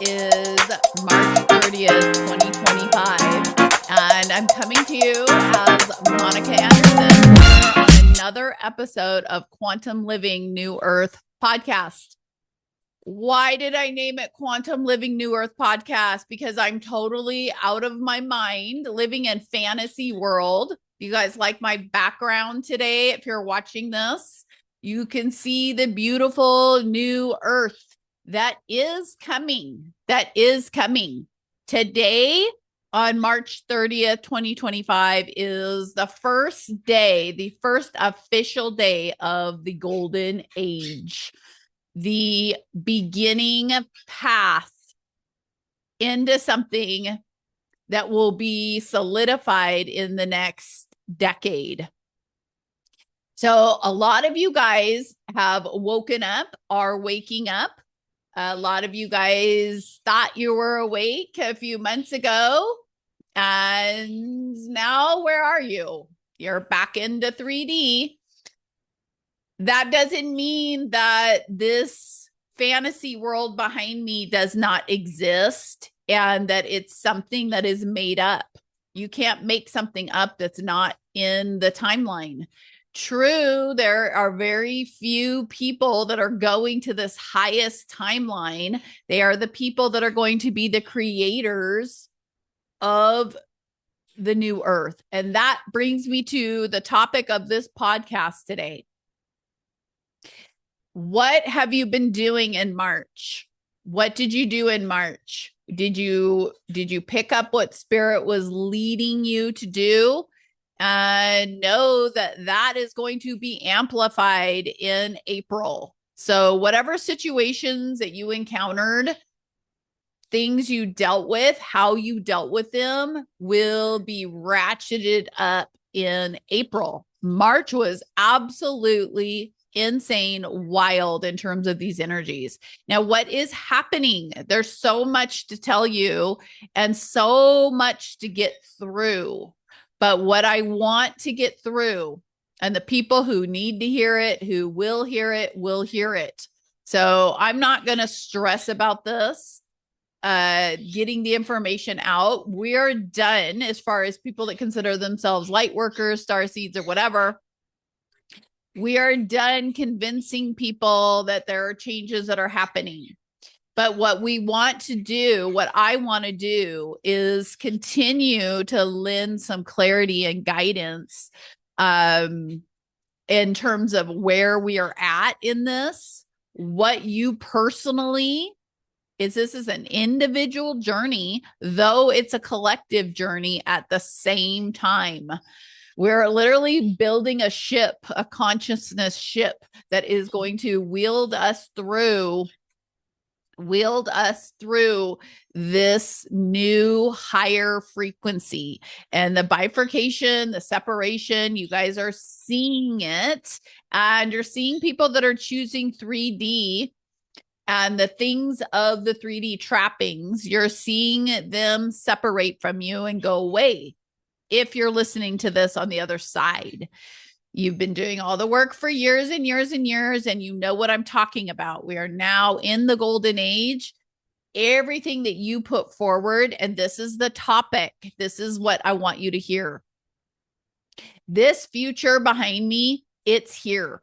is March 30th, 2025, and I'm coming to you as Monica Anderson on another episode of Quantum Living New Earth podcast. Why did I name it Quantum Living New Earth podcast? Because I'm totally out of my mind living in fantasy world. You guys like my background today? If you're watching this, you can see the beautiful new earth that is coming. Today on March 30th, 2025 is the first official day of the golden age, the beginning path into something that will be solidified in the next decade. So a lot of you guys have woken up, are waking up. A lot of you guys thought you were awake a few months ago. And now where are you? You're back into 3D. That doesn't mean that this fantasy world behind me does not exist and that it's something that is made up. You can't make something up that's not in the timeline. True, there are very few people that are going to this highest timeline. They are the people that are going to be the creators of the new earth. And that brings me to the topic of this podcast today. What have you been doing in March? What did you do in March? Did you pick up what Spirit was leading you to do? Know that is going to be amplified in April. So whatever situations that you encountered, things you dealt with, how you dealt with them will be ratcheted up in April. March was absolutely insane, wild in terms of these energies. Now, what is happening? There's so much to tell you and so much to get through. But what I want to get through, and the people who need to hear it, who will hear it. So I'm not going to stress about this, getting the information out. We're done as far as people that consider themselves light workers, starseeds, or whatever. We are done convincing people that there are changes that are happening. But what I want to do is continue to lend some clarity and guidance in terms of where we are at in this, what you personally this is an individual journey, though it's a collective journey at the same time. We're literally building a ship, a consciousness ship that is going to wield us through this new higher frequency. And the bifurcation, the separation, you guys are seeing it, and you're seeing people that are choosing 3D and the things of the 3D trappings. You're seeing them separate from you and go away. If you're listening to this on the other side, you've been doing all the work for years and years and years, and you know what I'm talking about. We are now in the golden age. Everything that you put forward, and this is the topic, this is what I want you to hear. This future behind me, it's here.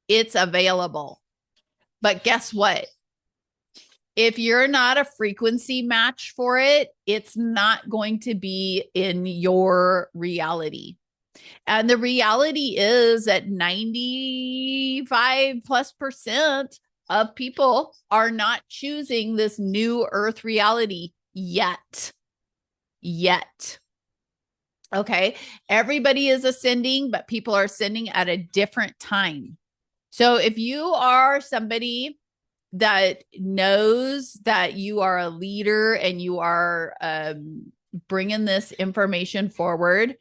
It's available. But guess what? If you're not a frequency match for it, it's not going to be in your reality. And the reality is that 95+% of people are not choosing this new earth reality yet. Okay. Everybody is ascending, but people are ascending at a different time. So if you are somebody that knows that you are a leader and you are bringing this information forward,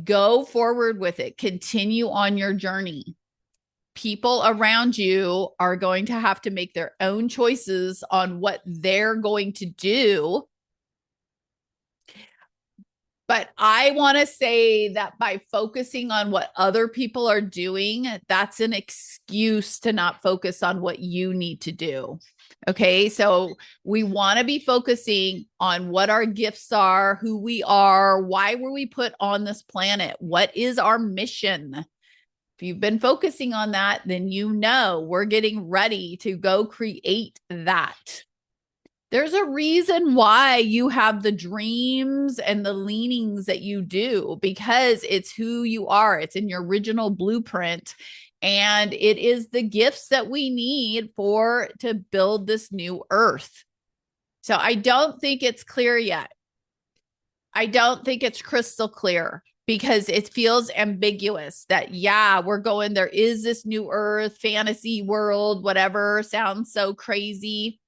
go forward with it. Continue on your journey. People around you are going to have to make their own choices on what they're going to do. But I want to say that by focusing on what other people are doing, that's an excuse to not focus on what you need to do. Okay. So we want to be focusing on what our gifts are, who we are, why were we put on this planet? What is our mission? If you've been focusing on that, then you know we're getting ready to go create that. There's a reason why you have the dreams and the leanings that you do, because it's who you are. It's in your original blueprint. And it is the gifts that we need to build this new earth. So I don't think it's clear yet. I don't think it's crystal clear, because it feels ambiguous that, yeah, we're going, there is this new earth, fantasy world, whatever, sounds so crazy,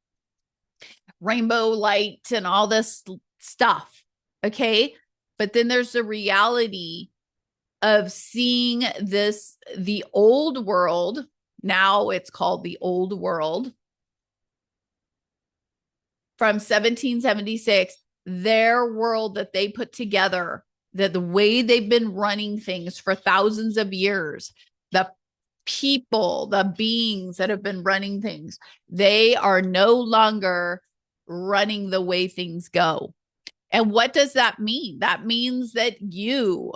rainbow light and all this stuff. Okay. But then there's the reality of seeing the old world. Now it's called the old world from 1776, their world that they put together, that the way they've been running things for thousands of years, the people, the beings that have been running things, they are no longer running the way things go. And what does that mean? That means that you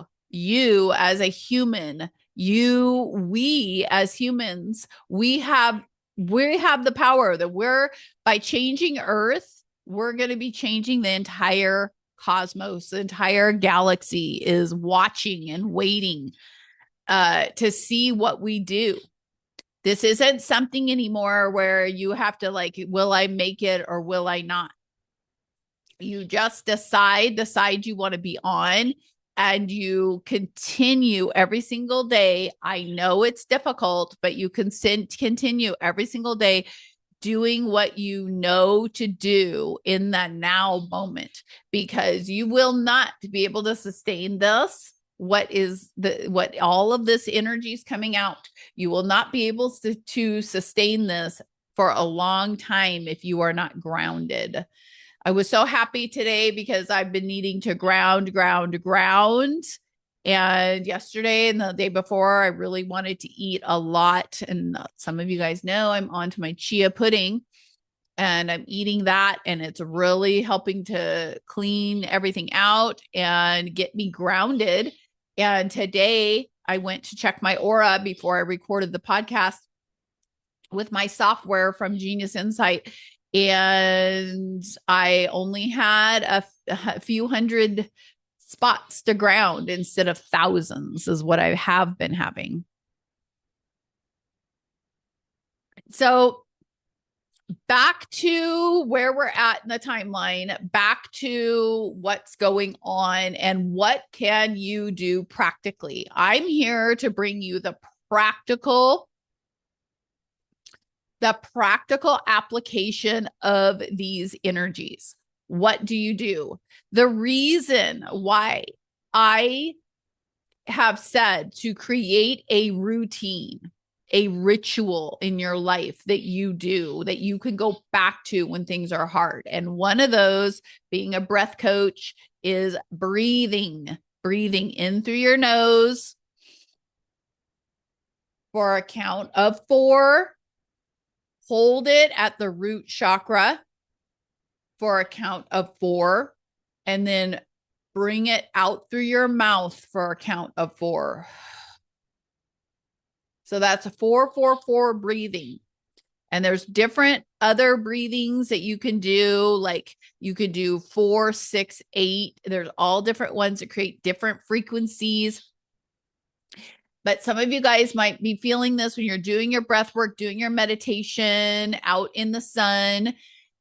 as a human, we as humans, we have the power that by changing Earth, we're going to be changing the entire cosmos. The entire galaxy is watching and waiting to see what we do. This isn't something anymore where you have to like, will I make it or will I not? You just decide the side you want to be on, and you continue every single day. I know it's difficult, but you can continue every single day doing what you know to do in that now moment, because you will not be able to sustain this. What all of this energy is coming out. You will not be able to sustain this for a long time if you are not grounded. I was so happy today because I've been needing to ground. And yesterday and the day before, I really wanted to eat a lot. And some of you guys know I'm on to my chia pudding, and I'm eating that. And it's really helping to clean everything out and get me grounded. And today I went to check my aura before I recorded the podcast with my software from Genius Insight. And I only had a few hundred spots to ground instead of thousands, is what I have been having. So back to where we're at in the timeline, back to what's going on and what can you do practically. I'm here to bring you the practical application of these energies. What do you do? The reason why I have said to create a routine, a ritual in your life that you do, that you can go back to when things are hard. And one of those, being a breath coach, is breathing in through your nose for a count of 4. Hold it at the root chakra for a count of 4, and then bring it out through your mouth for a count of 4. So that's a 4-4-4 breathing. And there's different other breathings that you can do. Like you could do 4, 6, 8. There's all different ones that create different frequencies. But some of you guys might be feeling this when you're doing your breath work, doing your meditation out in the sun.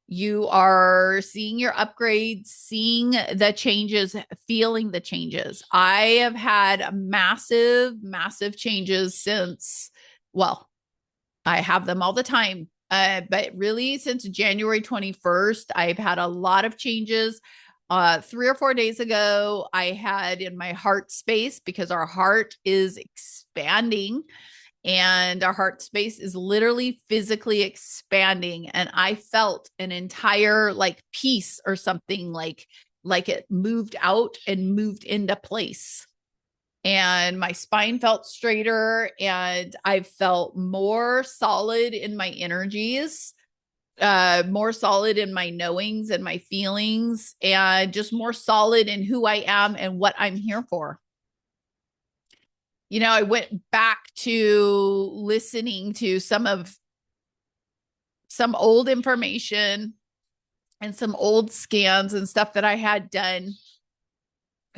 You are seeing your upgrades, seeing the changes, feeling the changes. I have had massive changes since, well, I have them all the time. But really since January 21st, I've had a lot of changes. 3 or 4 days ago, I had in my heart space, because our heart is expanding and our heart space is literally physically expanding. And I felt an entire like piece or something like it moved out and moved into place. And my spine felt straighter and I felt more solid in my energies. more solid in my knowings and my feelings, and just more solid in who I am and what I'm here for. I went back to listening to some old information and some old scans and stuff that I had done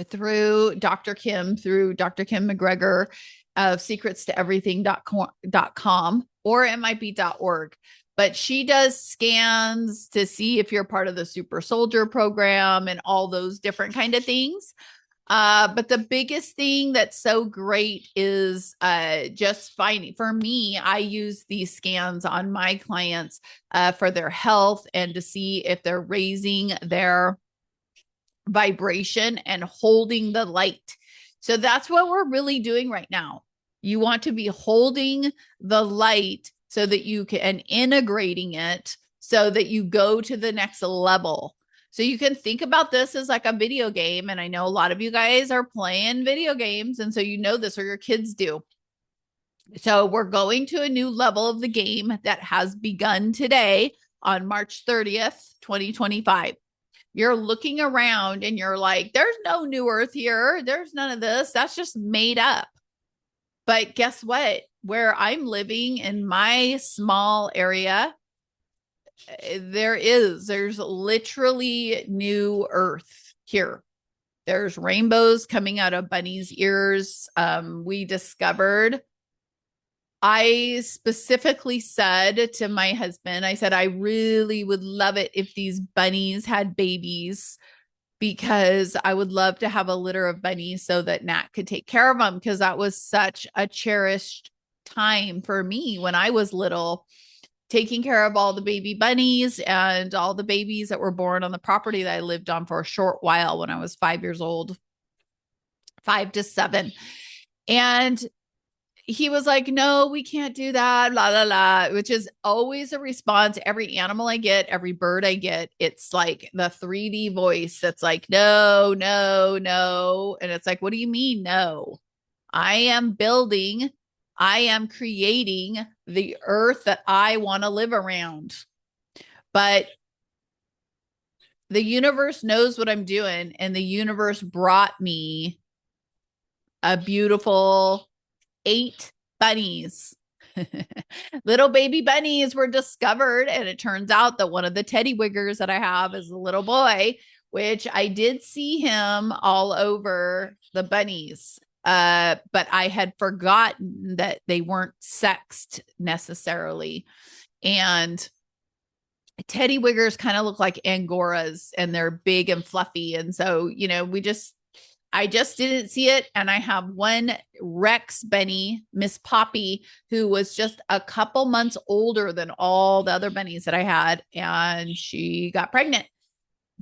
through Dr. Kim McGregor of secretstoeverything.com, or it might be .org. But she does scans to see if you're part of the super soldier program and all those different kind of things. But the biggest thing that's so great is just finding, for me, I use these scans on my clients for their health and to see if they're raising their vibration and holding the light. So that's what we're really doing right now. You want to be holding the light so that you can, and integrating it so that you go to the next level. So you can think about this as like a video game. And I know a lot of you guys are playing video games. And so you know this, or your kids do. So we're going to a new level of the game that has begun today on March 30th, 2025. You're looking around and you're like, there's no new earth here. There's none of this. That's just made up. But guess what? Where I'm living in my small area, there's literally new earth here. There's rainbows coming out of bunnies' ears. We discovered, I specifically said to my husband, I said, I really would love it if these bunnies had babies, because I would love to have a litter of bunnies so that Nat could take care of them, because that was such a cherished time for me when I was little, taking care of all the baby bunnies and all the babies that were born on the property that I lived on for a short while when I was 5 years old, 5 to 7. And he was like, no, we can't do that, la, la, la, which is always a response. Every animal I get, every bird I get, it's like the 3D voice that's like, no, no, no. And it's like, what do you mean, no? I am creating the earth that I want to live around. But the universe knows what I'm doing, and the universe brought me a beautiful 8 bunnies. Little baby bunnies were discovered, and it turns out that one of the teddy wiggers that I have is a little boy, which I did see him all over the bunnies. But I had forgotten that they weren't sexed necessarily. And teddy wiggers kind of look like Angoras, and they're big and fluffy. And so, I just didn't see it. And I have one Rex bunny, Miss Poppy, who was just a couple months older than all the other bunnies that I had. And she got pregnant,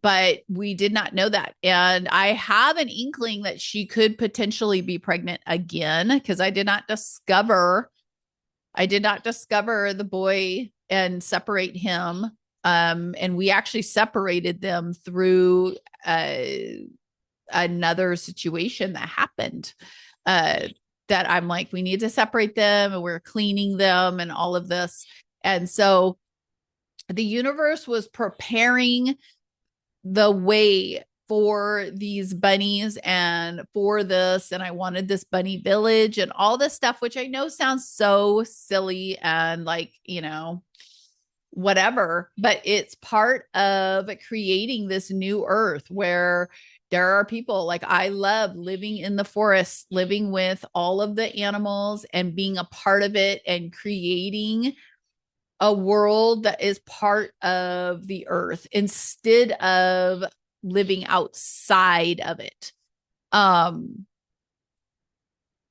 but we did not know that. And I have an inkling that she could potentially be pregnant again, because I did not discover the boy and separate him. And we actually separated them through another situation that happened, that I'm like, we need to separate them, and we're cleaning them and all of this. And so the universe was preparing the way for these bunnies and for this. And I wanted this bunny village and all this stuff, which I know sounds so silly and like, whatever, but it's part of creating this new earth where there are people like, I love living in the forest, living with all of the animals and being a part of it and creating a world that is part of the earth instead of living outside of it.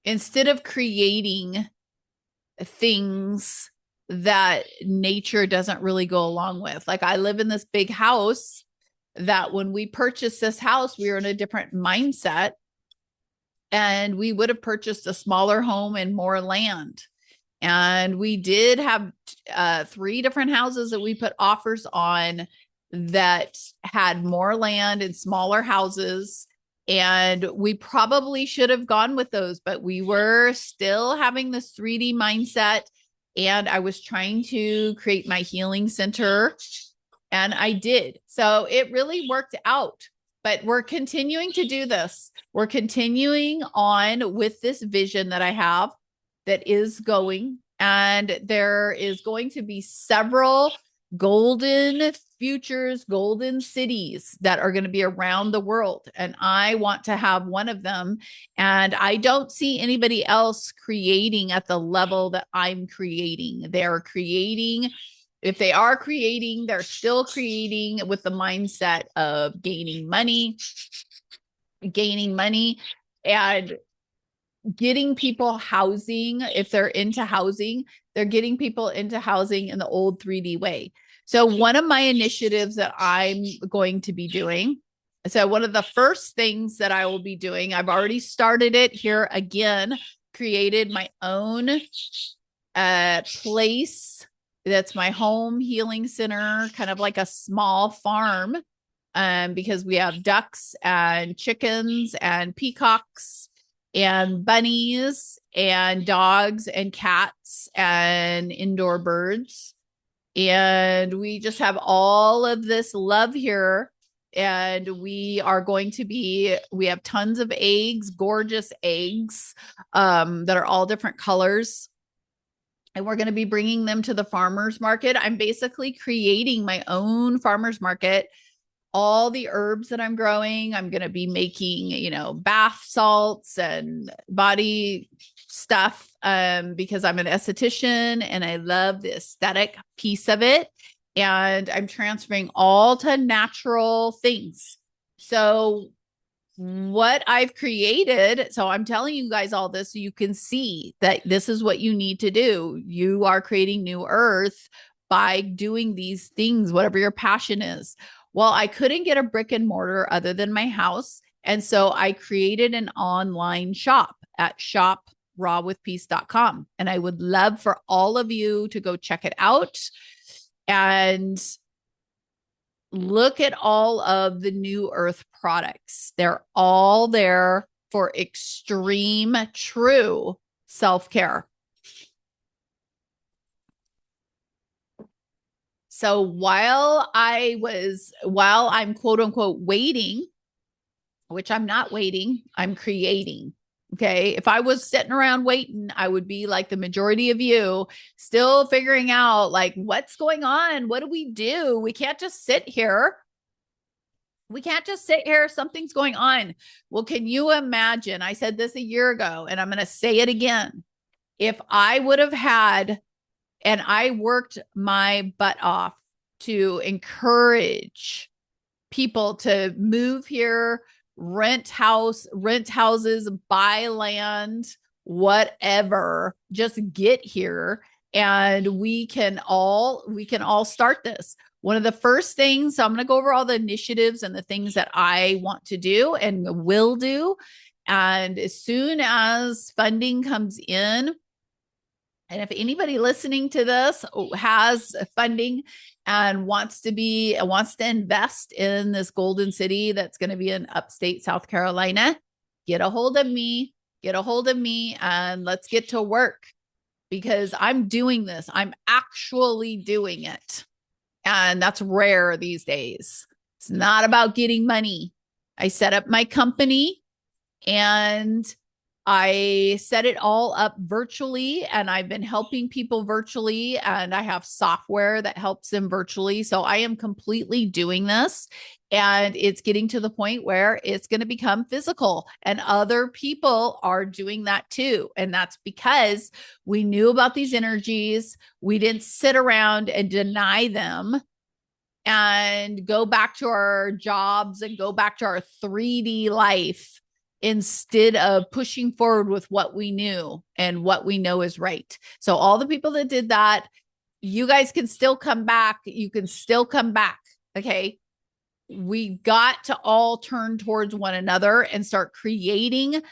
Instead of creating things that nature doesn't really go along with. Like, I live in this big house that when we purchased this house, we were in a different mindset, and we would have purchased a smaller home and more land. And we did have 3 different houses that we put offers on that had more land and smaller houses. And we probably should have gone with those, but we were still having this 3D mindset. and I was trying to create my healing center, and I did. So it really worked out. But we're continuing to do this. We're continuing on with this vision that I have that is going, and there is going to be several golden futures, golden cities that are going to be around the world. And I want to have one of them. And I don't see anybody else creating at the level that I'm creating. They're creating, if they are creating, they're still creating with the mindset of gaining money and getting people housing. If they're into housing, they're getting people into housing in the old 3D way. So one of my initiatives that I'm going to be doing, so one of the first things that I will be doing, I've already started it here again, created my own place that's my home healing center, kind of like a small farm, because we have ducks and chickens and peacocks and bunnies and dogs and cats and indoor birds. And we just have all of this love here. And we are going to be, we have tons of eggs, gorgeous eggs, that are all different colors. And we're going to be bringing them to the farmer's market. I'm basically creating my own farmer's market. All the herbs that I'm growing, I'm going to be making, bath salts and body stuff, because I'm an esthetician and I love the aesthetic piece of it. And I'm transferring all to natural things. So what I've created, so I'm telling you guys all this so you can see that this is what you need to do. You are creating new earth by doing these things, whatever your passion is. Well, I couldn't get a brick and mortar other than my house. And so I created an online shop at shoprawwithpeace.com. And I would love for all of you to go check it out and look at all of the new earth products. They're all there for extreme, true self-care. So while I'm quote unquote waiting, which I'm not waiting, I'm creating. Okay. If I was sitting around waiting, I would be like the majority of you, still figuring out like, what's going on? What do? We can't just sit here. Something's going on. Well, can you imagine? I said this a year ago, and I'm going to say it again. If I would have had, and I worked my butt off to encourage people to move here, rent houses, buy land, whatever, just get here. And we can all start this. One of the first things, so I'm going to go over all the initiatives and the things that I want to do and will do. And as soon as funding comes in, and if anybody listening to this has funding and wants to invest in this golden city that's going to be in upstate South Carolina, get a hold of me, and let's get to work, because I'm doing this. I'm actually doing it. And that's rare these days. It's not about getting money. I set up my company and I set it all up virtually, and I've been helping people virtually, and I have software that helps them virtually. So I am completely doing this, and it's getting to the point where it's going to become physical, and other people are doing that too. And that's because we knew about these energies. We didn't sit around and deny them and go back to our jobs and go back to our 3D life, instead of pushing forward with what we knew and what we know is right. So all the people that did that, you guys can still come back. You can still come back. Okay. We got to all turn towards one another and start creating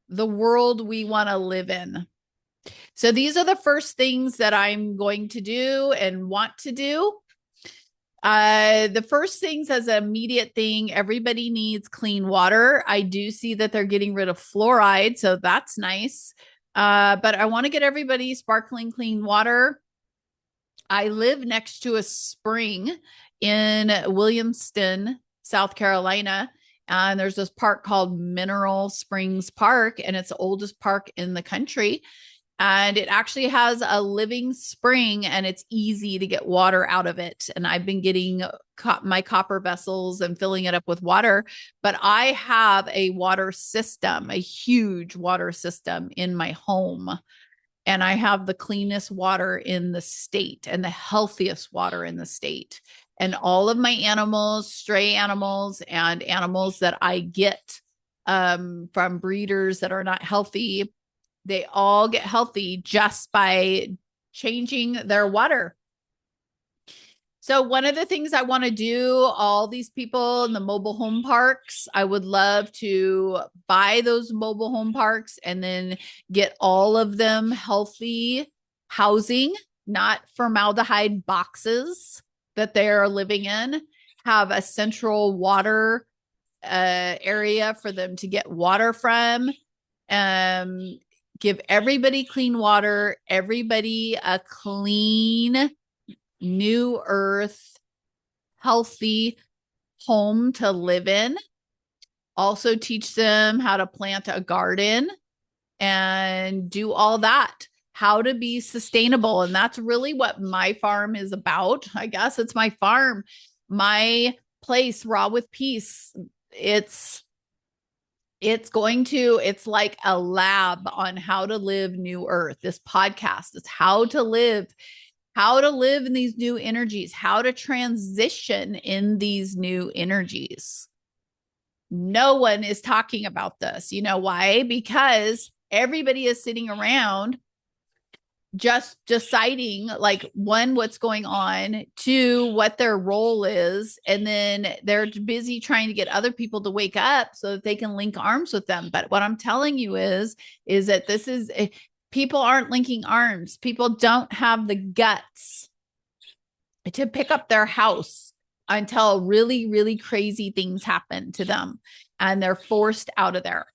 the world we want to live in. So these are the first things that I'm going to do and want to do. The first things, as an immediate thing, everybody needs clean water. I do see that they're getting rid of fluoride, so that's nice. But I want to get everybody sparkling clean water. I live next to a spring in Williamston, South Carolina. And there's this park called Mineral Springs Park, and it's the oldest park in the country. And it actually has a living spring, and it's easy to get water out of it. And I've been getting my copper vessels and filling it up with water. But I have a water system, a huge water system in my home. And I have the cleanest water in the state and the healthiest water in the state. And all of my animals, stray animals, and animals that I get from breeders that are not healthy, they all get healthy just by changing their water. So one of the things I want to do, all these people in the mobile home parks, I would love to buy those mobile home parks and then get all of them healthy housing, not formaldehyde boxes that they are living in, have a central water area for them to get water from, give everybody clean water, everybody a clean, new earth, healthy home to live in. Also teach them how to plant a garden and do all that, how to be sustainable. And that's really what my farm is about. I guess it's my farm, my place, Raw with Peace. It's like a lab on how to live new earth. This podcast is how to live in these new energies, how to transition in these new energies. No one is talking about this. You know why? Because everybody is sitting around just deciding, like, one, what's going on, two, what their role is, and then they're busy trying to get other people to wake up so that they can link arms with them. But what I'm telling you is that people aren't linking arms. People don't have the guts to pick up their house until really, really crazy things happen to them and they're forced out of there.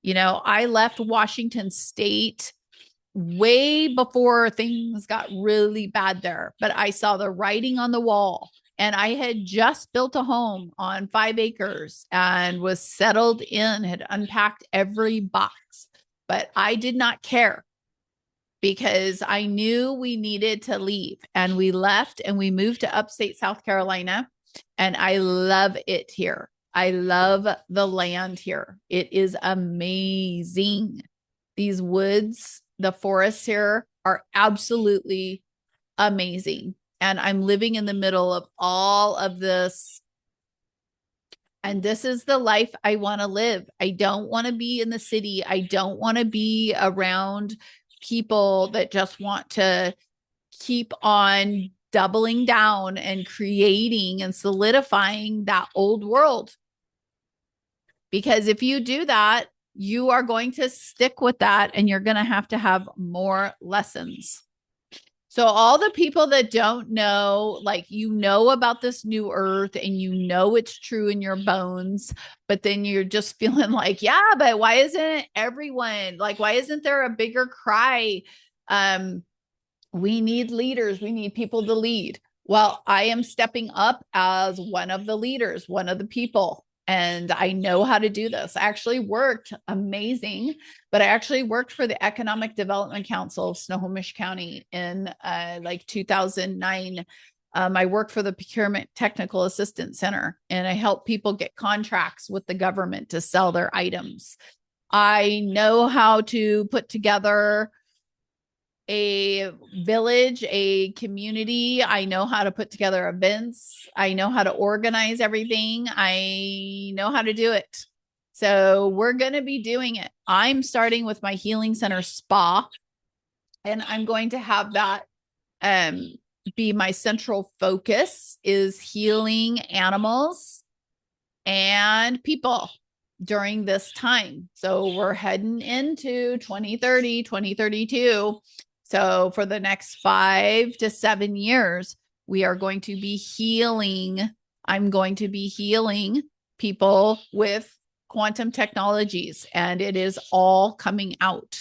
You know, I left Washington State way before things got really bad there, but I saw the writing on the wall, and I had just built a home on 5 acres and was settled in, had unpacked every box, but I did not care because I knew we needed to leave, and we left and we moved to upstate South Carolina, and I love it here. I love the land here. It is amazing. These woods, the forests here are absolutely amazing. And I'm living in the middle of all of this. And this is the life I want to live. I don't want to be in the city. I don't want to be around people that just want to keep on doubling down and creating and solidifying that old world. Because if you do that, you are going to stick with that, and you're going to have more lessons. So all the people that don't know, like, you know about this new earth and you know it's true in your bones, but then you're just feeling like, yeah, but why isn't everyone, like, why isn't there a bigger cry? We need leaders. We need people to lead. Well, I am stepping up as one of the leaders, one of the people. And I know how to do this. I actually worked amazing, but I actually worked for the Economic Development Council of Snohomish County in like 2009. I worked for the Procurement Technical Assistance Center, and I helped people get contracts with the government to sell their items. I know how to put together a village, a community. I know how to put together events. I know how to organize everything. I know how to do it. So we're going to be doing it. I'm starting with my healing center spa, and I'm going to have that be my central focus, is healing animals and people during this time. So we're heading into 2030, 2032. So for the next 5 to 7 years, we are going to be healing. I'm going to be healing people with quantum technologies, and it is all coming out.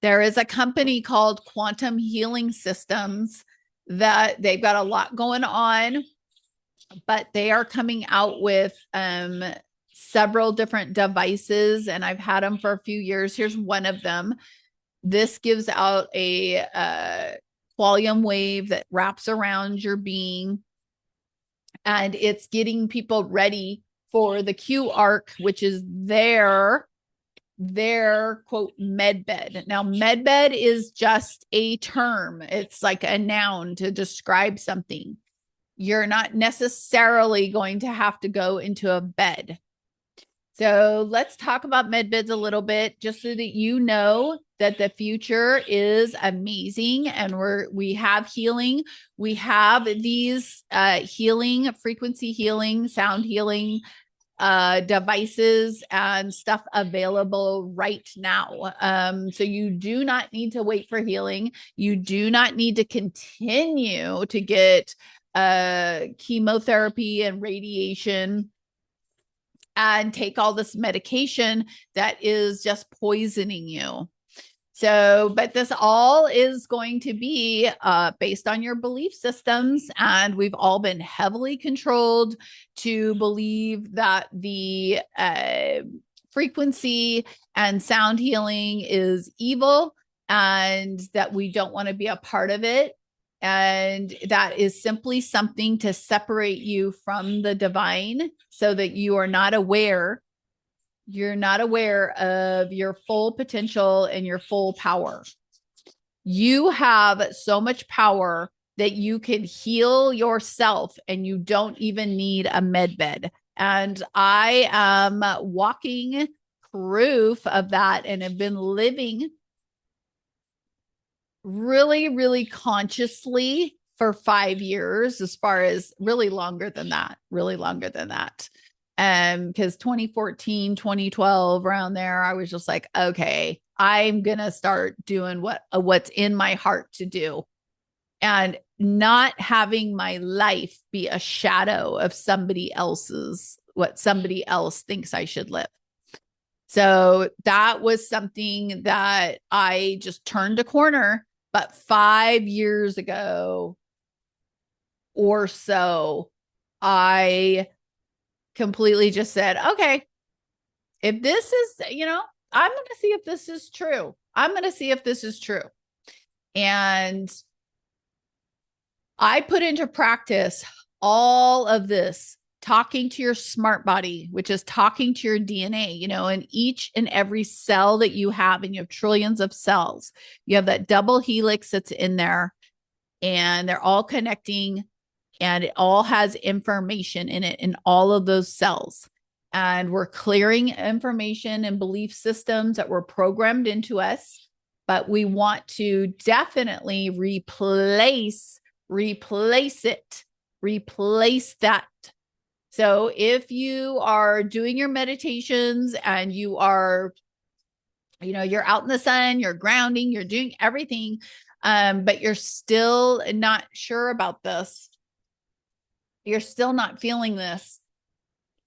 There is a company called Quantum Healing Systems that they've got a lot going on, but they are coming out with several different devices, and I've had them for a few years. Here's one of them. This gives out a quantum wave that wraps around your being, and it's getting people ready for the Q arc, which is their quote med bed. Now, med bed is just a term. It's like a noun to describe something. You're not necessarily going to have to go into a bed. So let's talk about med beds a little bit, just so that you know that the future is amazing, and we have healing. We have these healing, frequency healing, sound healing devices and stuff available right now. So you do not need to wait for healing. You do not need to continue to get chemotherapy and radiation and take all this medication that is just poisoning you. So, but this all is going to be based on your belief systems. And we've all been heavily controlled to believe that the frequency and sound healing is evil and that we don't want to be a part of it. And that is simply something to separate you from the divine so that you are not aware. You're not aware of your full potential and your full power. You have so much power that you can heal yourself and you don't even need a med bed. And I am walking proof of that and have been living really, really consciously for 5 years, as far as really longer than that. Because 2014, 2012, around there, I was just like, okay, I'm going to start doing what's in my heart to do, and not having my life be a shadow of somebody else's, what somebody else thinks I should live. So that was something that I just turned a corner. But 5 years ago or so, I completely just said, okay, if this is, I'm going to see if this is true. And I put into practice all of this, talking to your smart body, which is talking to your DNA, and each and every cell that you have, and you have trillions of cells. You have that double helix that's in there, and they're all connecting, and it all has information in it, in all of those cells. And we're clearing information and belief systems that were programmed into us, but we want to definitely replace that. So if you are doing your meditations and you are, you're out in the sun, you're grounding, you're doing everything, but you're still not sure about this, you're still not feeling this,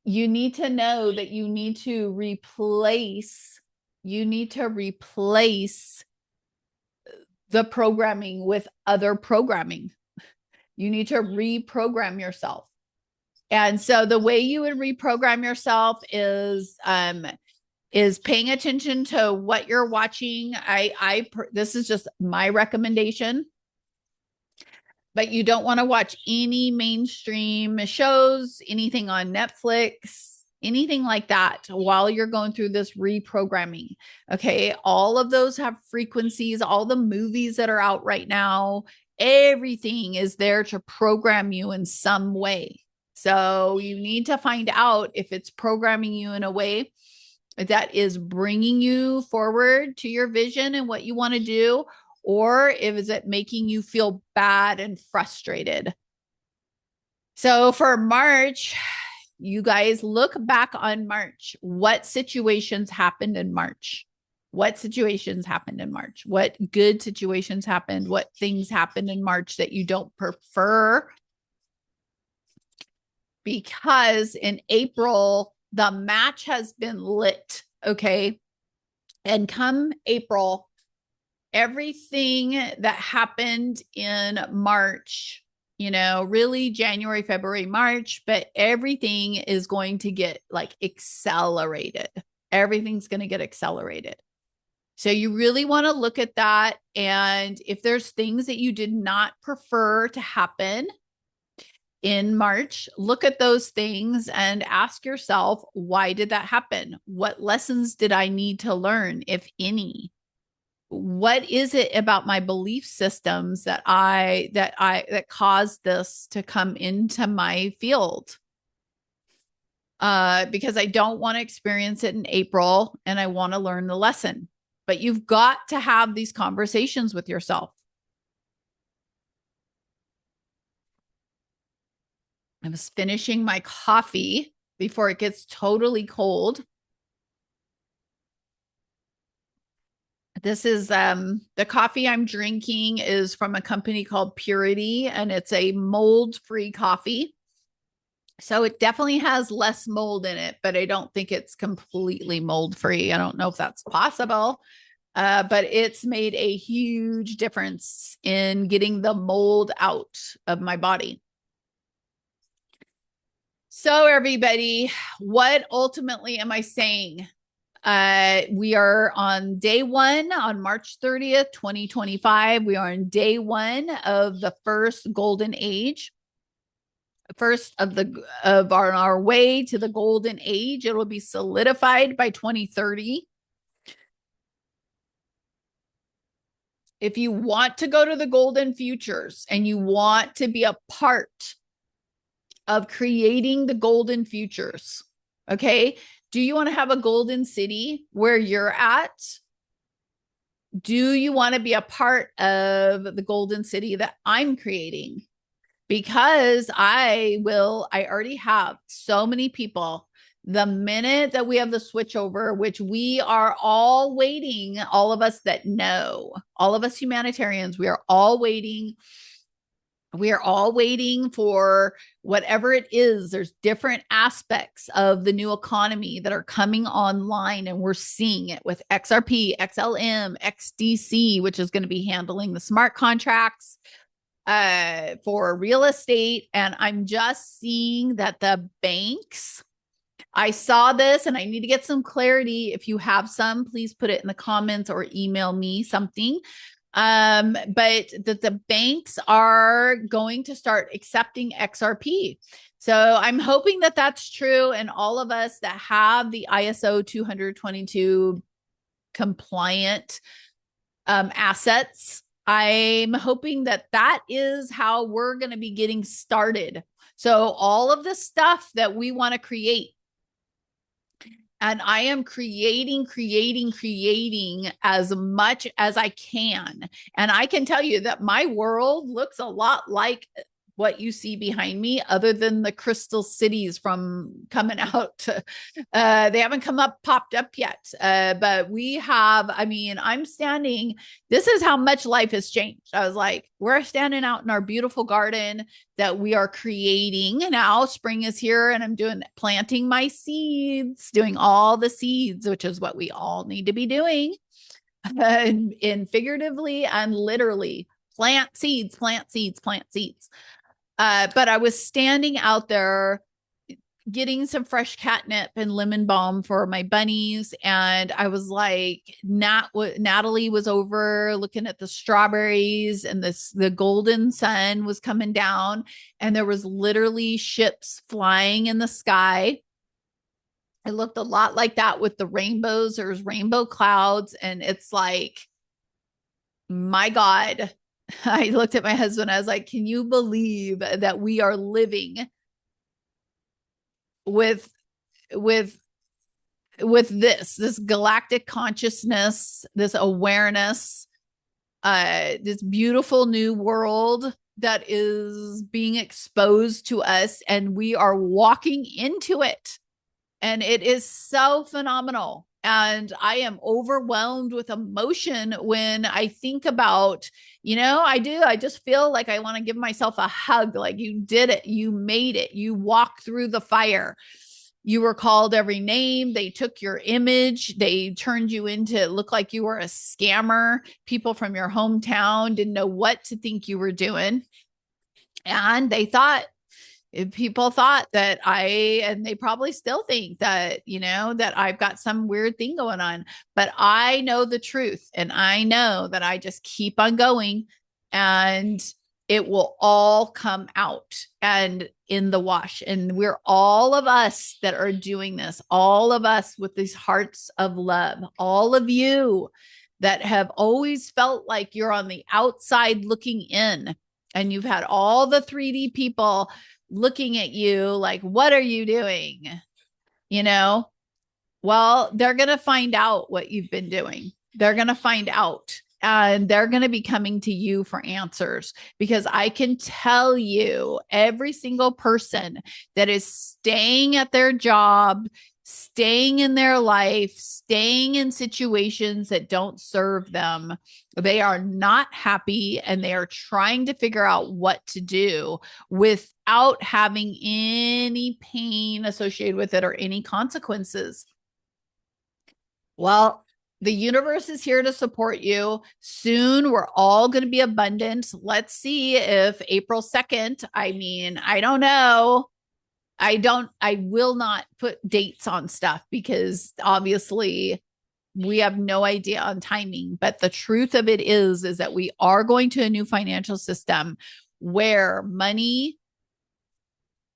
you need to know that you need to replace the programming with other programming. You need to reprogram yourself. And so the way you would reprogram yourself is paying attention to what you're watching. This is just my recommendation, but you don't want to watch any mainstream shows, anything on Netflix, anything like that while you're going through this reprogramming. Okay. All of those have frequencies, all the movies that are out right now, everything is there to program you in some way. So you need to find out if it's programming you in a way that is bringing you forward to your vision and what you want to do, or is it making you feel bad and frustrated? So for March, you guys look back on March. What situations happened in March? What good situations happened? What things happened in March that you don't prefer? Because in April, the match has been lit. Okay. And come April, everything that happened in March, really January, February, March, but everything is going to get like accelerated. Everything's going to get accelerated. So you really want to look at that. And if there's things that you did not prefer to happen in March, look at those things and ask yourself, why did that happen? What lessons did I need to learn, if any? What is it about my belief systems that caused this to come into my field? Because I don't want to experience it in April and I want to learn the lesson. But you've got to have these conversations with yourself. I was finishing my coffee before it gets totally cold. This is the coffee I'm drinking is from a company called Purity, and it's a mold-free coffee. So it definitely has less mold in it, but I don't think it's completely mold-free. I don't know if that's possible, but it's made a huge difference in getting the mold out of my body. So everybody, what ultimately am I saying? We are on day one on March 30th, 2025. We are on day one of the first golden age. First of our way to the golden age. It will be solidified by 2030. If you want to go to the golden futures and you want to be a part of creating the golden futures, okay? Do you want to have a golden city where you're at? Do you want to be a part of the golden city that I'm creating? Because I already have so many people. The minute that we have the switch over, which we are all waiting, all of us that know, all of us humanitarians, we are all waiting. We are all waiting for whatever it is. There's different aspects of the new economy that are coming online, and we're seeing it with XRP, XLM, XDC, which is going to be handling the smart contracts for real estate. And I'm just seeing that the banks, I saw this and I need to get some clarity. If you have some, please put it in the comments or email me something. But that the banks are going to start accepting XRP. So I'm hoping that that's true. And all of us that have the ISO 222 compliant assets, I'm hoping that that is how we're going to be getting started. So all of the stuff that we want to create, and I am creating as much as I can. And I can tell you that my world looks a lot like what you see behind me, other than the crystal cities from coming out. They haven't popped up yet. But we have, I'm standing, this is how much life has changed. I was like, we're standing out in our beautiful garden that we are creating now. Spring is here and I'm planting my seeds, doing all the seeds, which is what we all need to be doing. In figuratively and literally, plant seeds. But I was standing out there getting some fresh catnip and lemon balm for my bunnies. And I was like, Natalie was over looking at the strawberries, and the golden sun was coming down, and there was literally ships flying in the sky. It looked a lot like that with the rainbows. There's rainbow clouds, and it's like, my God. I looked at my husband. I was like, can you believe that we are living with this galactic consciousness, this awareness, this beautiful new world that is being exposed to us, and we are walking into it. And it is so phenomenal. And I am overwhelmed with emotion when I think about, I just feel like I want to give myself a hug. Like, you did it. You made it. You walked through the fire. You were called every name. They took your image. They turned you into look like you were a scammer. People from your hometown didn't know what to think you were doing. And they thought, people thought that and they probably still think that, that I've got some weird thing going on, but I know the truth. And I know that I just keep on going and it will all come out and in the wash. And we're all of us that are doing this, all of us with these hearts of love, all of you that have always felt like you're on the outside looking in, and you've had all the 3D people looking at you like, what are you doing? Well, they're going to find out what you've been doing. They're going to find out. And they're going to be coming to you for answers, because I can tell you every single person that is staying at their job, staying in their life, staying in situations that don't serve them, they are not happy and they are trying to figure out what to do without having any pain associated with it or any consequences. Well, the universe is here to support you. Soon, we're all going to be abundant. Let's see if April 2nd, I don't know. I will not put dates on stuff because obviously we have no idea on timing. But the truth of it is that we are going to a new financial system where money,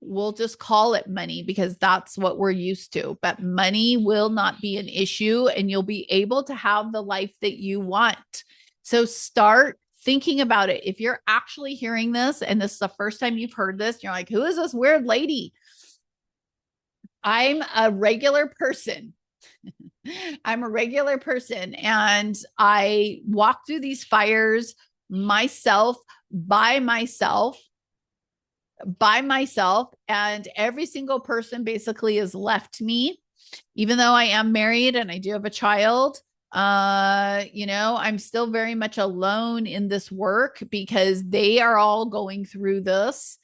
we'll just call it money because that's what we're used to, but money will not be an issue and you'll be able to have the life that you want. So start thinking about it. If you're actually hearing this and this is the first time you've heard this, you're like, who is this weird lady? I'm a regular person. I'm a regular person and I walk through these fires myself, by myself, and every single person basically has left me, even though I am married and I do have a child. I'm still very much alone in this work because they are all going through this.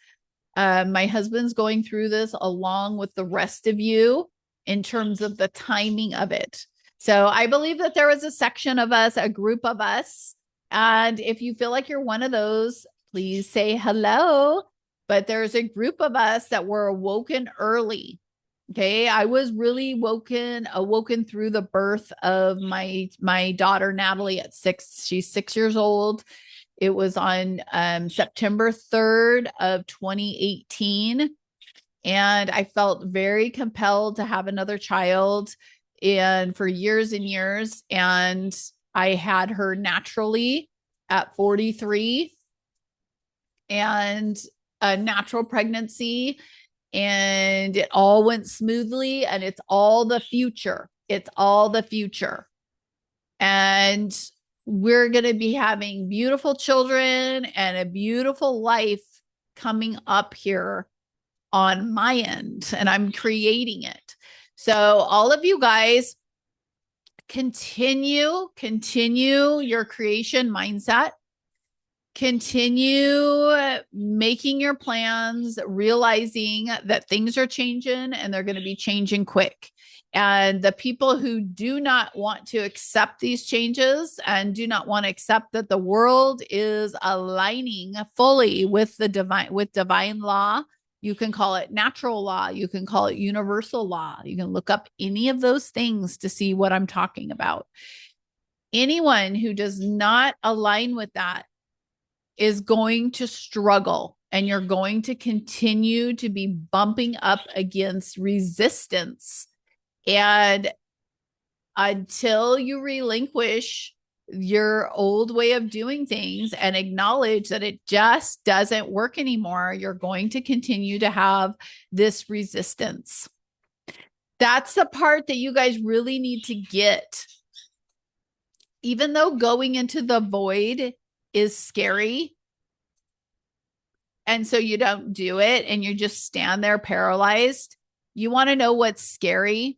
My husband's going through this along with the rest of you in terms of the timing of it. So I believe that there was a section of us, a group of us. And if you feel like you're one of those, please say hello. But there's a group of us that were awoken early. Okay. I was really awoken through the birth of my daughter, Natalie, at 6. She's 6 years old. It was on September 3rd of 2018. And I felt very compelled to have another child and for years and years. And I had her naturally at 43 and a natural pregnancy, and it all went smoothly, and it's all the future. It's all the future. And we're going to be having beautiful children and a beautiful life coming up here on my end, and I'm creating it. So all of you guys continue your creation mindset. Continue making your plans, realizing that things are changing and they're going to be changing quick. And the people who do not want to accept these changes and do not want to accept that the world is aligning fully with the divine law, you can call it natural law. You can call it universal law. You can look up any of those things to see what I'm talking about. Anyone who does not align with that is going to struggle, and you're going to continue to be bumping up against resistance. And until you relinquish your old way of doing things and acknowledge that it just doesn't work anymore, you're going to continue to have this resistance. That's the part that you guys really need to get. Even though going into the void is scary, and so you don't do it and you just stand there paralyzed, you want to know what's scary?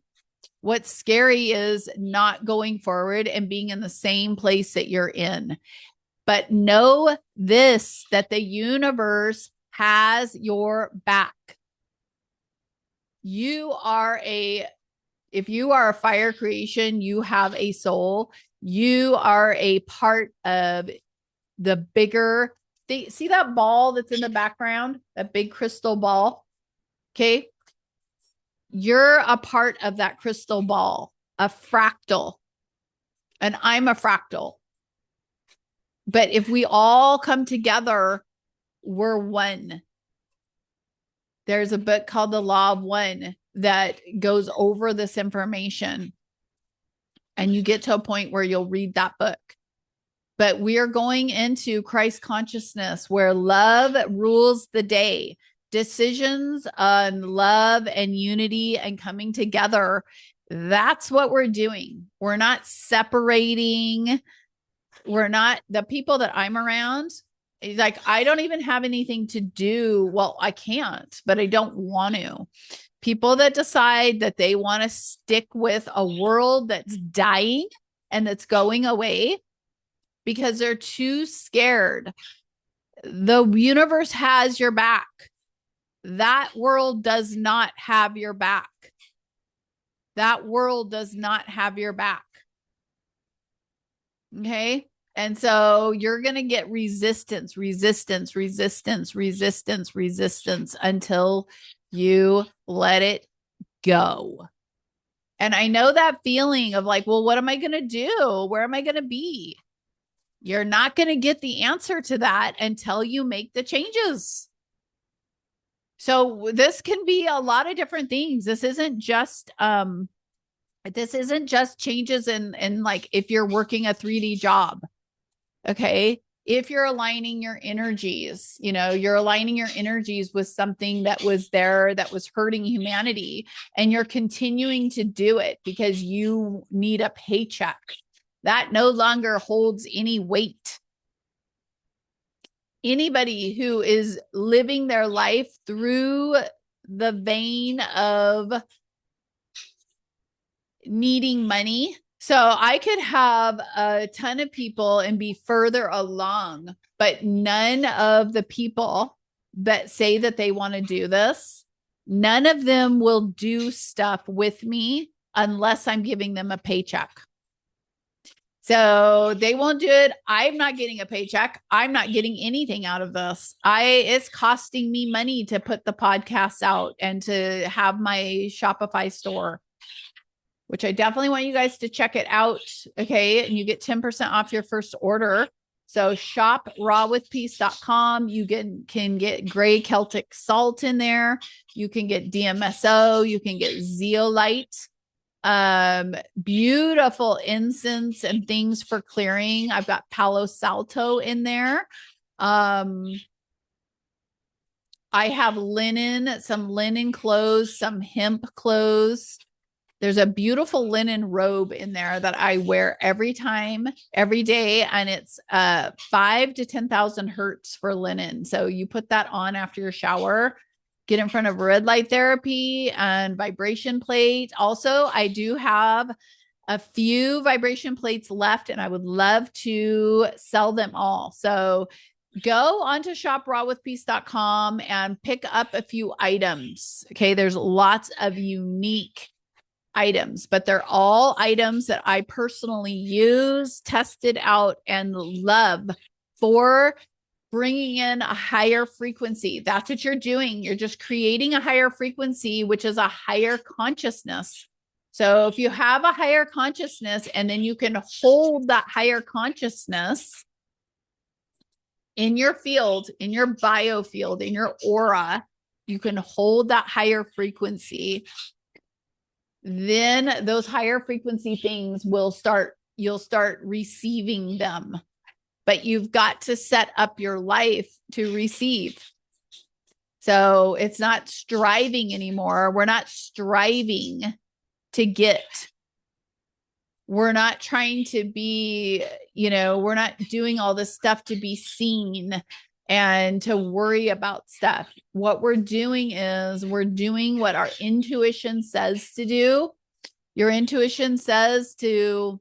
What's scary is not going forward and being in the same place that you're in. But know this, that the universe has your back. if you are a fire creation, you have a soul. You are a part of the bigger thing. See that ball that's in the background, that big crystal ball? Okay. You're a part of that crystal ball, a fractal, and I'm a fractal. But if we all come together, we're one. There's a book called The Law of One that goes over this information. And you get to a point where you'll read that book. But we are going into Christ consciousness where love rules the day. Decisions on love and unity and coming together. That's what we're doing. We're not separating. We're not, the people that I'm around, like, I don't even have anything to do. Well, I can't, but I don't want to. People that decide that they want to stick with a world that's dying and that's going away because they're too scared. The universe has your back. That world does not have your back. That world does not have your back. Okay. And so you're going to get resistance until you let it go. And I know that feeling of like, well, what am I going to do? Where am I going to be? You're not going to get the answer to that until you make the changes. So this can be a lot of different things. This isn't just changes in like if you're working a 3D job. Okay. If you're aligning your energies, you're aligning your energies with something that was there that was hurting humanity, and you're continuing to do it because you need a paycheck. That no longer holds any weight. Anybody who is living their life through the vein of needing money. So I could have a ton of people and be further along, but none of the people that say that they want to do this, none of them will do stuff with me unless I'm giving them a paycheck. So they won't do it. I'm not getting a paycheck. I'm not getting anything out of this. It's costing me money to put the podcasts out and to have my Shopify store, which I definitely want you guys to check it out. Okay. And you get 10% off your first order. So shop rawwithpeace.com. You can get gray Celtic salt in there. You can get DMSO. You can get zeolite. Beautiful incense and things for clearing. I've got Palo Santo in there. I have linen, some linen clothes, some hemp clothes. There's a beautiful linen robe in there that I wear every time, every day. And it's 5 to 10,000 hertz for linen. So you put that on after your shower, get in front of red light therapy and vibration plate. Also, I do have a few vibration plates left and I would love to sell them all. So go onto shoprawwithpeace.com and pick up a few items. Okay. There's lots of unique items, but they're all items that I personally use, tested out, and love for bringing in a higher frequency. That's what you're doing. You're just creating a higher frequency, which is a higher consciousness. So if you have a higher consciousness and then you can hold that higher consciousness in your field, in your biofield, in your aura, you can hold that higher frequency. Then those higher frequency things you'll start receiving them, but you've got to set up your life to receive. So it's not striving anymore. We're not striving to get. We're not trying to be, we're not doing all this stuff to be seen and to worry about stuff. What we're doing is we're doing what our intuition says to do. Your intuition says to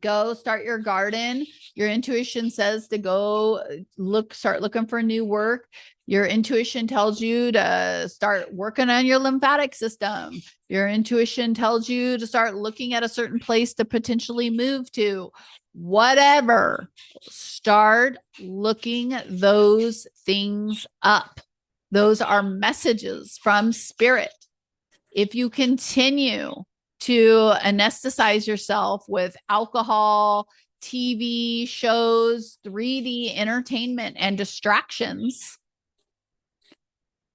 Go start your garden. Your intuition says to go start looking for new work. Your intuition tells you to start working on your lymphatic system. Your intuition tells you to start looking at a certain place to potentially move to. Whatever. Start looking those things up. Those are messages from spirit. If you continue to anesthetize yourself with alcohol, TV shows, 3D entertainment, and distractions,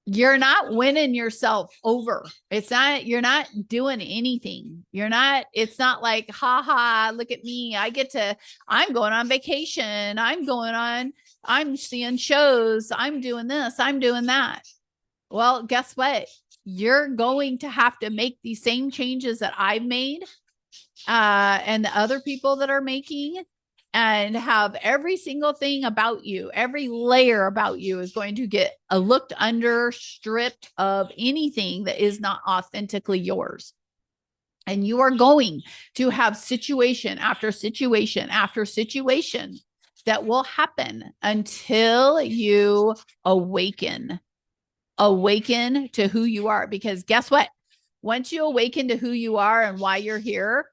you're not winning yourself over. You're not doing anything. It's not like, ha, look at me. I'm going on vacation. I'm seeing shows. I'm doing this. I'm doing that. Well, guess what? You're going to have to make these same changes that I've made and the other people that are making, and have every single thing about you, every layer about you is going to get looked under, stripped of anything that is not authentically yours. And you are going to have situation after situation after situation that will happen until you awaken to who you are. Because guess what? Once you awaken to who you are and why you're here,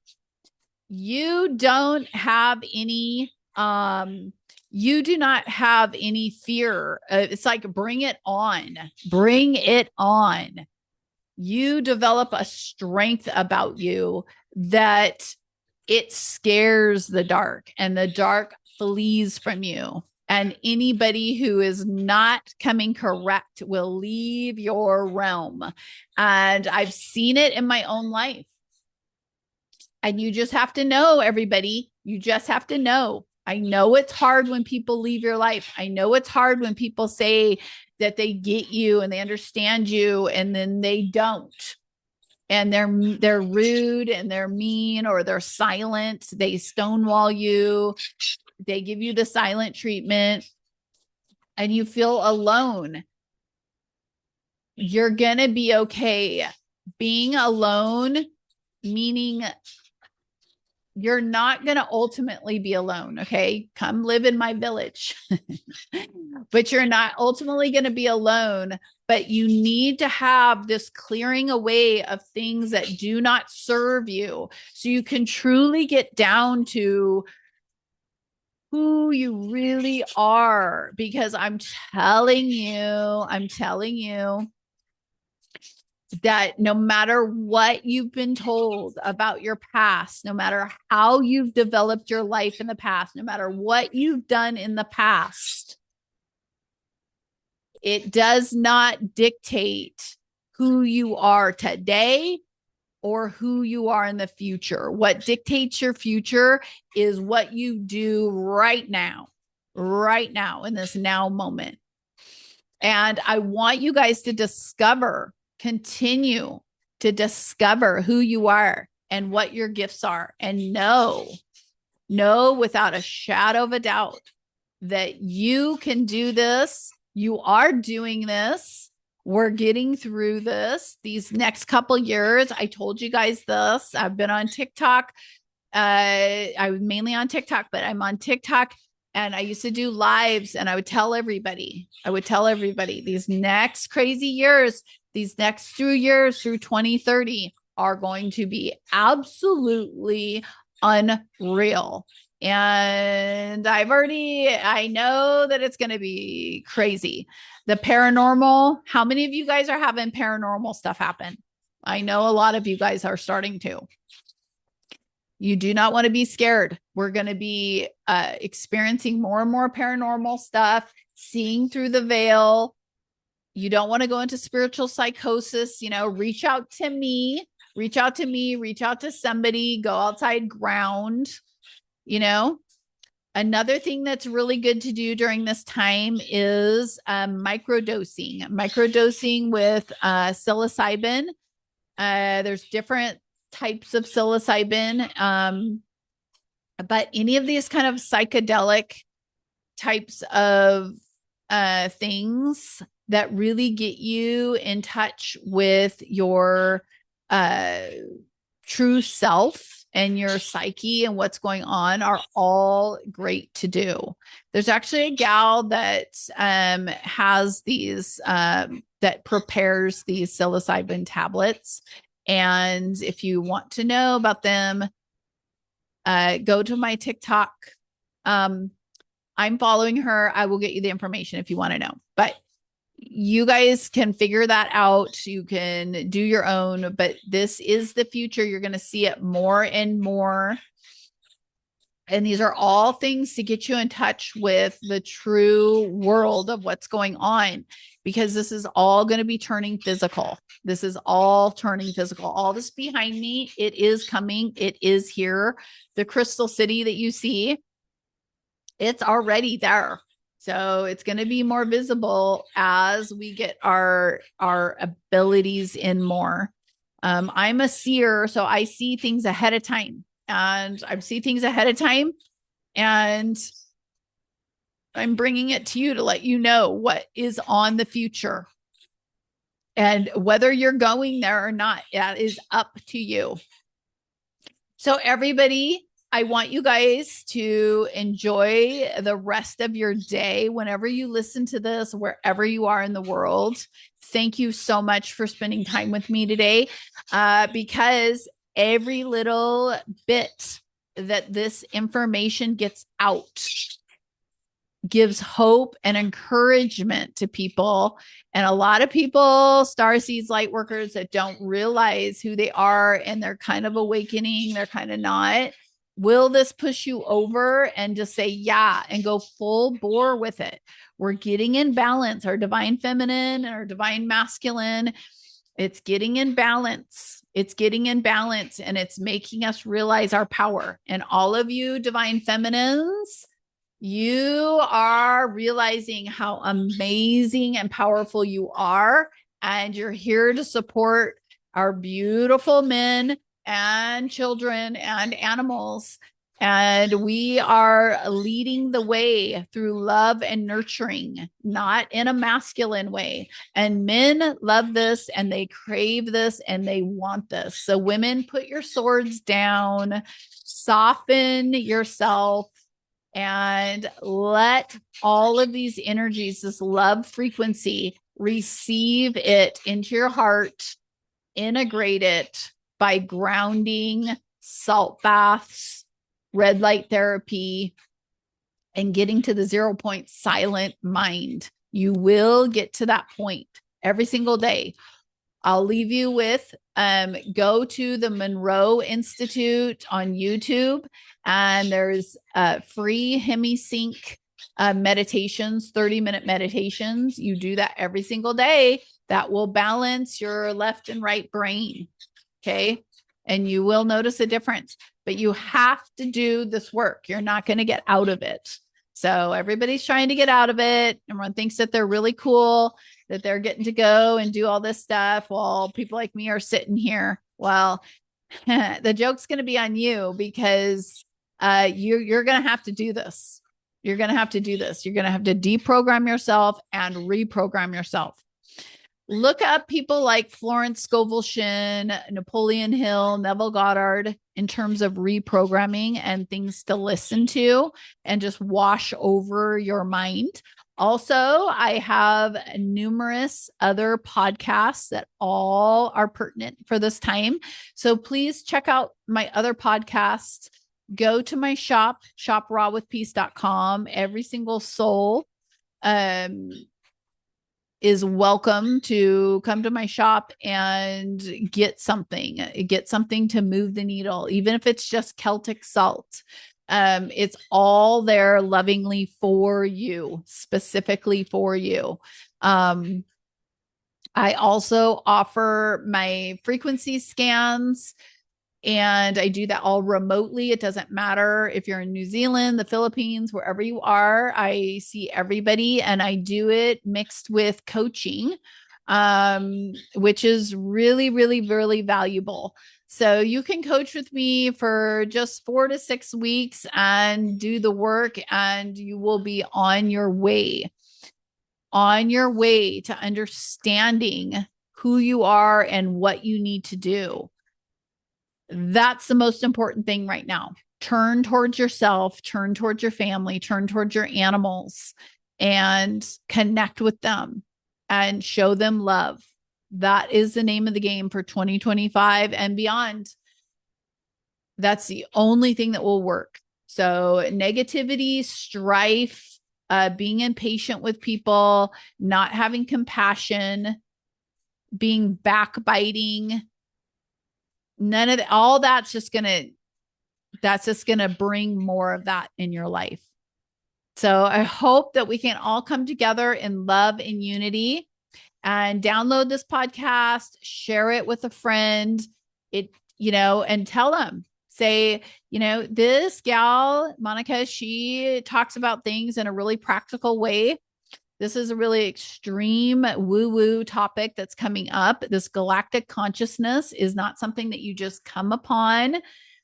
you don't have any, you do not have any fear. It's like, bring it on. You develop a strength about you that it scares the dark, and the dark flees from you. And anybody who is not coming correct will leave your realm. And I've seen it in my own life. And you just have to know, everybody. You just have to know. I know it's hard when people leave your life. I know it's hard when people say that they get you and they understand you, and then they don't. And they're rude and they're mean, or they're silent. They stonewall you. They give you the silent treatment, and you feel alone. You're going to be okay. Being alone, meaning you're not going to ultimately be alone. Okay. Come live in my village, but you're not ultimately going to be alone. But you need to have this clearing away of things that do not serve you, so you can truly get down to who you really are. Because I'm telling you that no matter what you've been told about your past, no matter how you've developed your life in the past, no matter what you've done in the past, it does not dictate who you are today or who you are in the future. What dictates your future is what you do right now in this now moment. And I want you guys to continue to discover who you are and what your gifts are, and know without a shadow of a doubt that you can do this. You are doing this. We're getting through this. These next couple years, I told you guys this. I've been on TikTok. I was mainly on TikTok, but I'm on TikTok, and I used to do lives, and I would tell everybody, these next crazy years, these next few years through 2030 are going to be absolutely unreal. And I know that it's going to be crazy. The paranormal, how many of you guys are having paranormal stuff happen? I know a lot of you guys are starting to. You do not want to be scared. We're going to be experiencing more and more paranormal stuff, seeing through the veil. You don't want to go into spiritual psychosis. Reach out to me, reach out to somebody, go outside ground. Another thing that's really good to do during this time is microdosing with psilocybin. There's different types of psilocybin, but any of these kind of psychedelic types of things that really get you in touch with your true self and your psyche and what's going on are all great to do. There's actually a gal that has these that prepares these psilocybin tablets. And if you want to know about them, go to my TikTok. I'm following her. I will get you the information if you want to know. But you guys can figure that out. You can do your own, but this is the future. You're going to see it more and more. And these are all things to get you in touch with the true world of what's going on, because this is all going to be turning physical. This is all turning physical. All this behind me, it is coming. It is here. The crystal city that you see, it's already there. So it's going to be more visible as we get our abilities in more. I'm a seer, so I see things ahead of time, and I see things ahead of time, and I'm bringing it to you to let you know what is on the future. And whether you're going there or not, that is up to you. So everybody, I want you guys to enjoy the rest of your day whenever you listen to this, wherever you are in the world. Thank you so much for spending time with me today, because every little bit that this information gets out gives hope and encouragement to people. And a lot of people, starseeds, light workers, that don't realize who they are, and they're kind of awakening, they're kind of not. Will this push you over and just say, yeah, and go full bore with it? We're getting in balance. Our divine feminine and our divine masculine, it's getting in balance. It's getting in balance, and it's making us realize our power. And all of you divine feminines, you are realizing how amazing and powerful you are. And you're here to support our beautiful men and children and animals. And we are leading the way through love and nurturing, not in a masculine way. And men love this, and they crave this, and they want this. So women, put your swords down, soften yourself, and let all of these energies, this love frequency, receive it into your heart, integrate it by grounding, salt baths, red light therapy, and getting to the 0 point silent mind. You will get to that point every single day. I'll leave you with, go to the Monroe Institute on YouTube, and there's free hemisync meditations, 30-minute meditations. You do that every single day. That will balance your left and right brain. Okay. And you will notice a difference, but you have to do this work. You're not going to get out of it. So everybody's trying to get out of it. Everyone thinks that they're really cool, that they're getting to go and do all this stuff while people like me are sitting here. Well, the joke's going to be on you, because you're going to have to do this. You're going to have to do this. You're going to have to deprogram yourself and reprogram yourself. Look up people like Florence Scovel Shinn, Napoleon Hill, Neville Goddard in terms of reprogramming and things to listen to and just wash over your mind. Also, I have numerous other podcasts that all are pertinent for this time. So please check out my other podcasts. Go to my shop, shoprawwithpeace.com. Every single soul is welcome to come to my shop and get something to move the needle, even if it's just Celtic salt. It's all there lovingly for you, specifically for you. I also offer my frequency scans, and I do that all remotely. It doesn't matter if you're in New Zealand, the Philippines, wherever you are. I see everybody, and I do it mixed with coaching, which is really, really, really valuable. So you can coach with me for just 4 to 6 weeks and do the work, and you will be on your way to understanding who you are and what you need to do. That's the most important thing right now. Turn towards yourself, turn towards your family, turn towards your animals, and connect with them and show them love. That is the name of the game for 2025 and beyond. That's the only thing that will work. So negativity, strife, being impatient with people, not having compassion, being backbiting, none of all that's just gonna bring more of that in your life. So I hope that we can all come together in love and unity, and download this podcast, share it with a friend, and tell them, say, this gal, Monica, she talks about things in a really practical way. This is a really extreme woo-woo topic that's coming up. This galactic consciousness is not something that you just come upon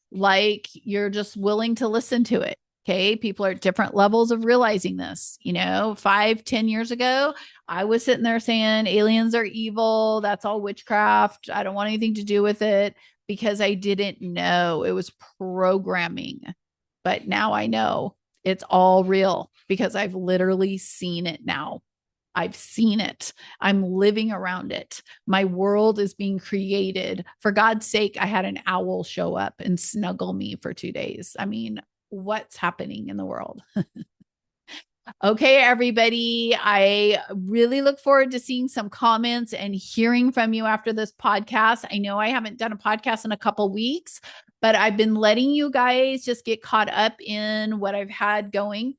like you're just willing to listen to it. Okay. People are at different levels of realizing this. 5-10 years ago, I was sitting there saying aliens are evil. That's all witchcraft. I don't want anything to do with it because I didn't know it was programming. But now I know it's all real because I've literally seen it now. I've seen it. I'm living around it. My world is being created. For God's sake, I had an owl show up and snuggle me for 2 days. I mean, what's happening in the world? Okay, everybody. I really look forward to seeing some comments and hearing from you after this podcast. I know I haven't done a podcast in a couple weeks, but I've been letting you guys just get caught up in what I've had going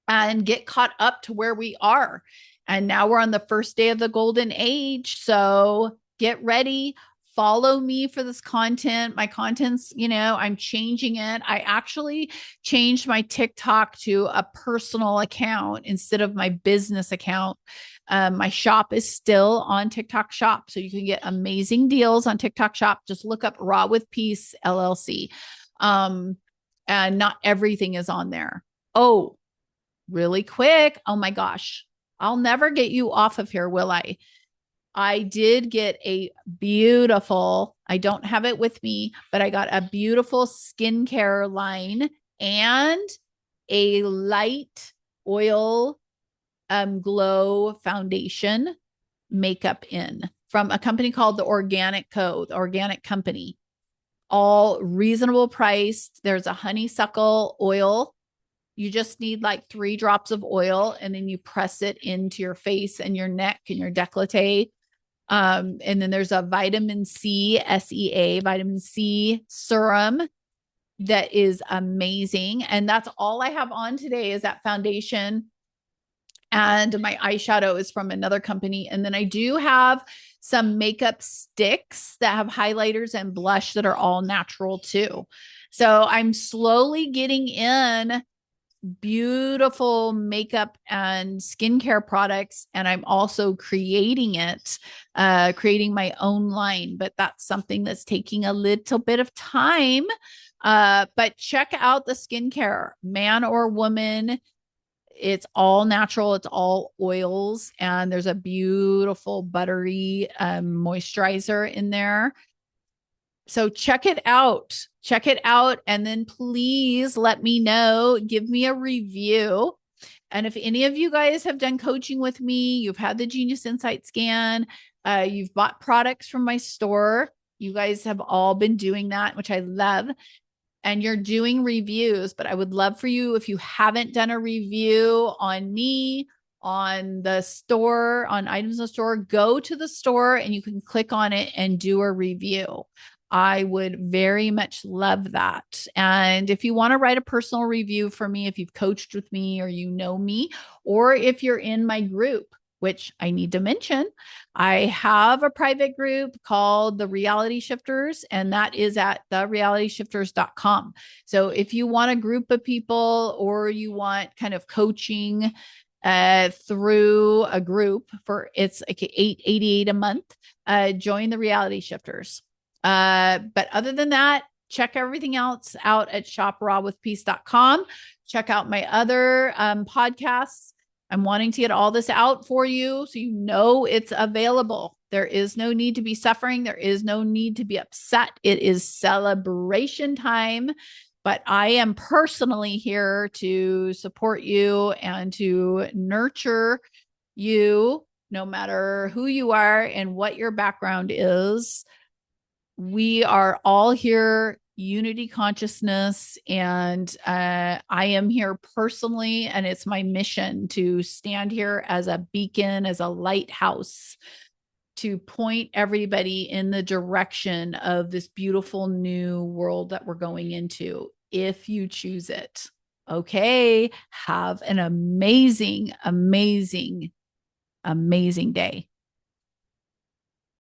and get caught up to where we are. And now we're on the first day of the golden age. So get ready. Follow me for this content. My content's, I'm changing it. I actually changed my TikTok to a personal account instead of my business account. My shop is still on TikTok Shop. So you can get amazing deals on TikTok Shop. Just look up Raw with Peace LLC. And not everything is on there. Oh, really quick. Oh my gosh. I'll never get you off of here, will I? I did get a beautiful, I don't have it with me, but I got a beautiful skincare line and a light oil glow foundation makeup in from a company called the Organic Company. All reasonable priced. There's a honeysuckle oil. You just need like 3 drops of oil and then you press it into your face and your neck and your décolleté. And then there's a vitamin C, SEA, vitamin C serum that is amazing. And that's all I have on today is that foundation. And my eyeshadow is from another company. And then I do have some makeup sticks that have highlighters and blush that are all natural too. So I'm slowly getting in beautiful makeup and skincare products. And I'm also creating my own line, but that's something that's taking a little bit of time. But check out the skincare, man or woman. It's all natural. It's all oils. And there's a beautiful buttery moisturizer in there. So check it out. And then please let me know, give me a review. And if any of you guys have done coaching with me, you've had the Genius Insight scan, you've bought products from my store, you guys have all been doing that, which I love. And you're doing reviews, but I would love for you, if you haven't done a review on me, on the store, on items in the store, go to the store and you can click on it and do a review. I would very much love that. And if you want to write a personal review for me, if you've coached with me or you know me, or if you're in my group, which I need to mention, I have a private group called the Reality Shifters, and that is at therealityshifters.com. So if you want a group of people or you want kind of coaching through a group it's like $888 a month, join the Reality Shifters. But other than that, check everything else out at shoprawwithpeace.com. Check out my other podcasts. I'm wanting to get all this out for you so you know it's available. There is no need to be suffering. There is no need to be upset. It is celebration time. But I am personally here to support you and to nurture you, no matter who you are and what your background is. We are all here, unity consciousness, and I am here personally, and it's my mission to stand here as a beacon, as a lighthouse, to point everybody in the direction of this beautiful new world that we're going into, if you choose it. Okay, have an amazing, amazing, amazing day.